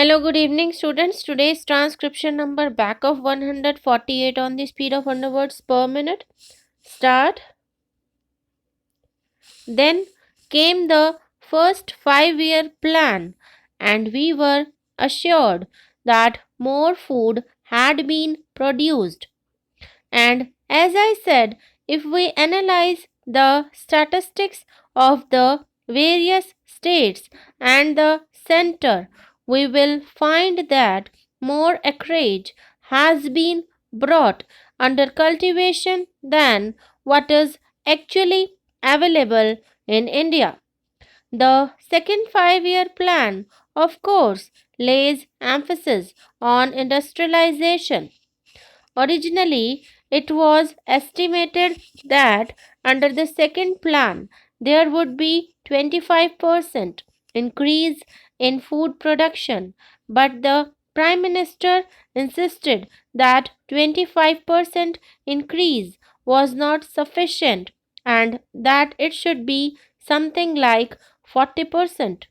Hello, good evening, students. Today's transcription number back of 148 on the speed of 100 words per minute. Start. Then came the first 5-year plan, and we were assured that more food had been produced. And as I said, if we analyze the statistics of the various states and the center, we will find that more acreage has been brought under cultivation than what is actually available in India. The second 5-year plan, of course, lays emphasis on industrialization. Originally, it was estimated that under the second plan there would be 25% increase in food production, but the Prime Minister insisted that 25% increase was not sufficient and that it should be something like 40%.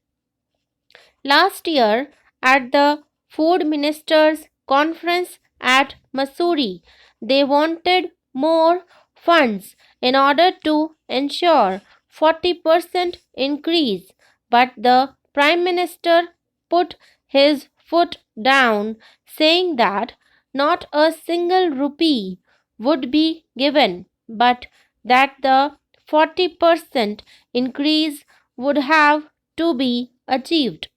Last year, at the Food Ministers' Conference at Missouri, they wanted more funds in order to ensure 40% increase, but the Prime Minister put his foot down, saying that not a single rupee would be given, but that the 40% increase would have to be achieved.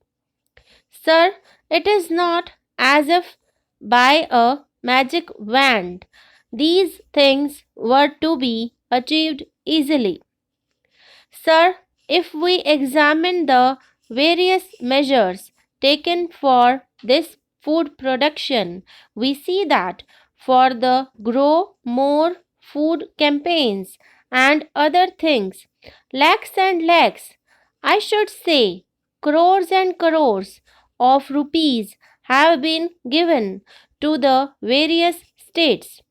Sir, it is not as if by a magic wand these things were to be achieved easily. Sir, if we examine the various measures taken for this food production, we see that for the Grow More Food campaigns and other things, lakhs and lakhs, I should say crores and crores of rupees have been given to the various states.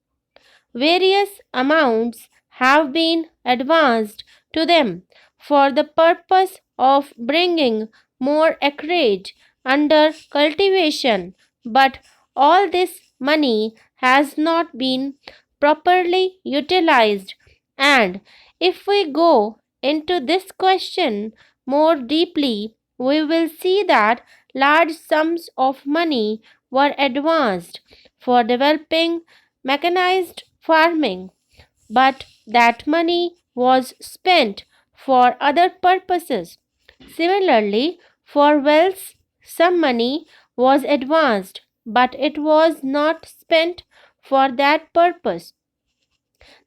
Various amounts have been advanced to them for the purpose of bringing more acreage under cultivation, but all this money has not been properly utilized. And if we go into this question more deeply, we will see that large sums of money were advanced for developing mechanized farming, but that money was spent for other purposes. Similarly, for wells, some money was advanced, but it was not spent for that purpose.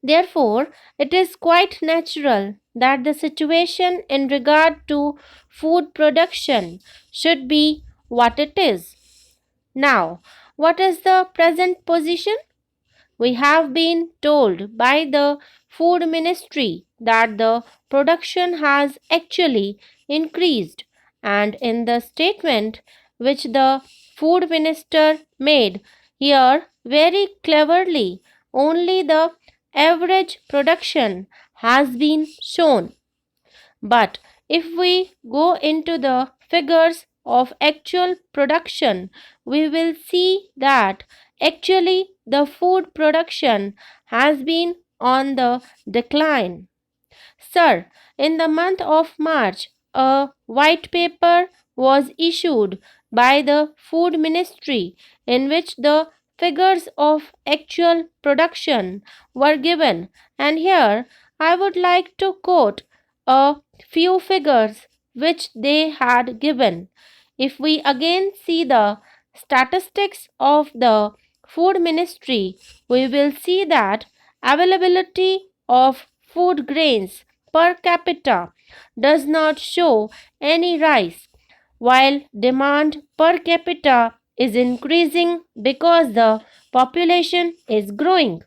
Therefore, it is quite natural that the situation in regard to food production should be what it is. Now, what is the present position? We have been told by the Food Ministry that the production has actually increased, and in the statement which the Food Minister made here very cleverly, only the average production has been shown. But if we go into the figures of actual production, we will see that actually the food production has been on the decline. Sir, in the month of March, a white paper was issued by the Food Ministry in which the figures of actual production were given, and here I would like to quote a few figures which they had given. If we again see the statistics of the Food Ministry, we will see that availability of food grains per capita does not show any rise, while demand per capita is increasing because the population is growing.